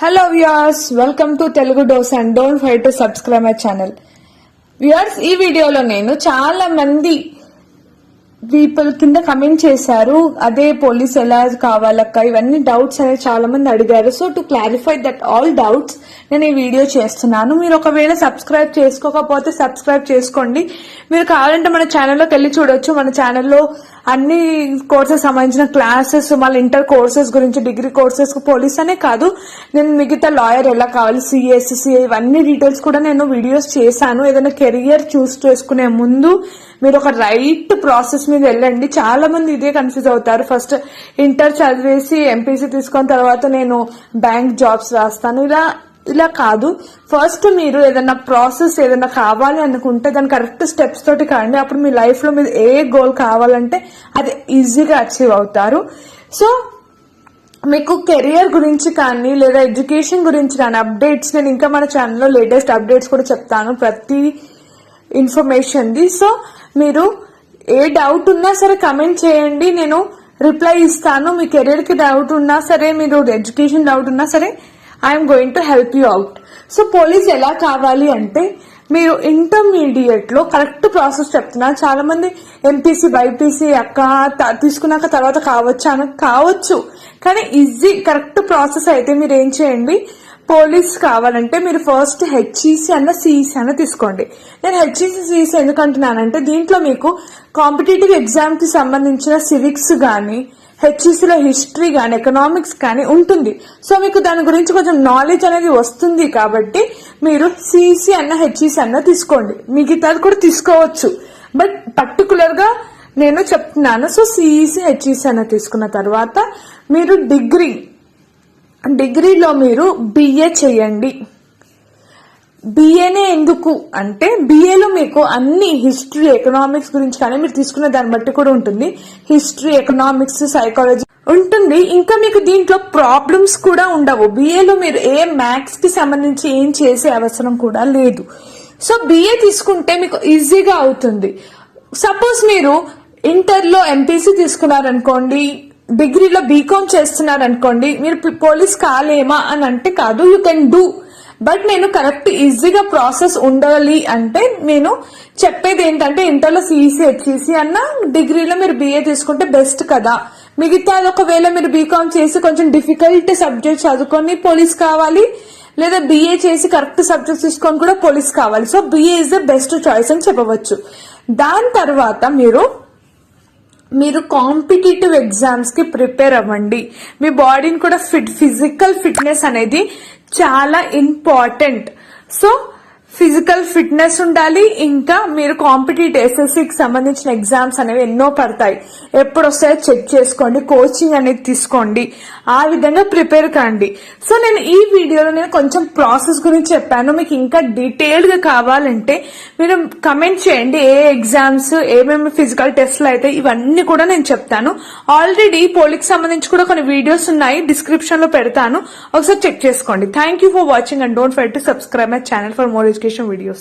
Hello viewers, welcome to Telugu Dose and don't forget to subscribe my channel. Viewers, ఈ వీడియోలో నేను చాలా మంది పీపుల్ కింద కమెంట్ చేశారు, అదే పోలీస్ ఎలా కావాలక్క ఇవన్నీ డౌట్స్ అనేది చాలా మంది అడిగారు. So to clarify that all doubts నేను ఈ వీడియో చేస్తున్నాను. మీరు ఒకవేళ సబ్స్క్రైబ్ చేసుకోకపోతే సబ్స్క్రైబ్ చేసుకోండి. మీరు కావాలంటే మన ఛానల్లోకి వెళ్ళి చూడొచ్చు. మన ఛానల్లో అన్ని కోర్సెస్ సంబంధించిన క్లాసెస్, మళ్ళీ ఇంటర్ కోర్సెస్ గురించి, డిగ్రీ కోర్సెస్, పోలీస్ అనే కాదు, నేను మిగతా లాయర్ ఎలా కావాలి, సిఎస్, సిఐ ఇవన్నీ డీటెయిల్స్ కూడా నేను వీడియోస్ చేశాను. ఏదైనా కెరియర్ చూస్ చేసుకునే ముందు మీరు ఒక రైట్ ప్రాసెస్ మీద వెళ్ళండి. చాలా మంది ఇదే కన్ఫ్యూజ్ అవుతారు. ఫస్ట్ ఇంటర్ చదివేసి ఎంపీసీ తీసుకున్న తర్వాత నేను బ్యాంక్ జాబ్స్ రాస్తాను, ఇలా కాదు. ఫస్ట్ మీరు ఏదైనా ప్రాసెస్ ఏదైనా కావాలి అనుకుంటే దాని కరెక్ట్ స్టెప్స్ తోటి కాండి. అప్పుడు మీ లైఫ్ లో మీరు ఏ గోల్ కావాలంటే అది ఈజీగా అచీవ్ అవుతారు. సో మీకు కెరియర్ గురించి కానీ లేదా ఎడ్యుకేషన్ గురించి కానీ అప్డేట్స్ నేను ఇంకా మన ఛానల్లో లేటెస్ట్ అప్డేట్స్ కూడా చెప్తాను ప్రతి ఇన్ఫర్మేషన్ ది. సో మీరు ఏ డౌట్ ఉన్నా సరే కమెంట్ చేయండి, నేను రిప్లై ఇస్తాను. మీ కెరియర్ కి డౌట్ ఉన్నా సరే, మీరు ఎడ్యుకేషన్ డౌట్ ఉన్నా సరే, I'm going to help you out. So police ఎలా కావాలి అంటే మీరు ఇంటర్మీడియట్ లో కరెక్ట్ ప్రాసెస్ చెప్తున్నారు. చాలా మంది ఎంపీసీ బైపీసీ తీసుకున్నాక తర్వాత కావచ్చు, కానీ ఈజీ కరెక్ట్ ప్రాసెస్ అయితే మీరు ఏం చేయండి, పోలీస్ కావాలంటే మీరు ఫస్ట్ హెచ్ఈసి అన్న సిఈసి అన్న తీసుకోండి. నేను హెచ్ఈసి సిఈసి ఎందుకంటున్నానంటే దీంట్లో మీకు కాంపిటేటివ్ ఎగ్జామ్ కి సంబంధించిన సివిక్స్ గానీ, హెచ్ఈసిలో హిస్టరీ గానీ, ఎకనామిక్స్ కానీ ఉంటుంది. సో మీకు దాని గురించి కొంచెం నాలెడ్జ్ అనేది వస్తుంది కాబట్టి మీరు సిఈసి అన్న హెచ్ఈసి అన్న తీసుకోండి. మిగతాది కూడా తీసుకోవచ్చు, బట్ పర్టికులర్ గా నేను చెప్తున్నాను. సో సిఈసి హెచ్ఈసి అన్న తీసుకున్న తర్వాత మీరు డిగ్రీలో మీరు బిఏ చేయండి. బిఏనే ఎందుకు అంటే బిఏలో మీకు అన్ని హిస్టరీ, ఎకనామిక్స్ గురించి కానీ మీరు తీసుకునే దాన్ని బట్టి కూడా ఉంటుంది. హిస్టరీ, ఎకనామిక్స్, సైకాలజీ ఉంటుంది. ఇంకా మీకు దీంట్లో ప్రాబ్లమ్స్ కూడా ఉండవు. బిఏలో మీరు ఏ మ్యాథ్స్ కి సంబంధించి ఏం చేసే అవసరం కూడా లేదు. సో బిఏ తీసుకుంటే మీకు ఈజీగా అవుతుంది. సపోజ్ మీరు ఇంటర్ లో ఎంపీసీ తీసుకున్నారనుకోండి, డిగ్రీలో బీకామ్ చేస్తున్నారనుకోండి, మీరు పోలీస్ కాలేమా అని అంటే కాదు, యూ కెన్ డూ. బట్ నేను కరెక్ట్ ఈజీగా ప్రాసెస్ ఉండాలి అంటే నేను చెప్పేది ఏంటంటే ఇంటర్లో సిఈసి హెచ్ఈసి అన్న, డిగ్రీలో మీరు బిఏ తీసుకుంటే బెస్ట్ కదా. మిగతా ఒకవేళ మీరు బీకామ్ చేసి కొంచెం డిఫికల్ట్ సబ్జెక్ట్ చదువుకొని పోలీస్ కావాలి, లేదా బిఏ చేసి కరెక్ట్ సబ్జెక్ట్ తీసుకొని కూడా పోలీస్ కావాలి. So BA is the best choice అని చెప్పవచ్చు. దాని తర్వాత మీరు కాంపిటేటివ్ ఎగ్జామ్స్ కి ప్రిపేర్ అవ్వండి. మీ బాడీని కూడా ఫిజికల్ ఫిట్నెస్ అనేది చాలా ఇంపార్టెంట్. సో ఫిజికల్ ఫిట్నెస్ ఉండాలి. ఇంకా మీరు కాంపిటేటివ్ ఎస్ఎస్సికి సంబంధించిన ఎగ్జామ్స్ అనేవి ఎన్నో పడతాయి, ఎప్పుడు వస్తాయో చెక్ చేసుకోండి, కోచింగ్ అనేది తీసుకోండి, ఆ విధంగా ప్రిపేర్ కండి. సో నేను ఈ వీడియోలో కొంచెం ప్రాసెస్ గురించి చెప్పాను. మీకు ఇంకా డీటెయిల్డ్ గా కావాలంటే మీరు కమెంట్ చేయండి, ఏ ఎగ్జామ్స్, ఏమేమి ఫిజికల్ టెస్ట్లు అయితే ఇవన్నీ కూడా నేను చెప్తాను. ఆల్రెడీ పోలీకి సంబంధించి కూడా కొన్ని వీడియోస్ ఉన్నాయి, డిస్క్రిప్షన్ లో పెడతాను, ఒకసారి చెక్ చేసుకోండి. Thank you for watching and don't forget to subscribe my channel for more education videos.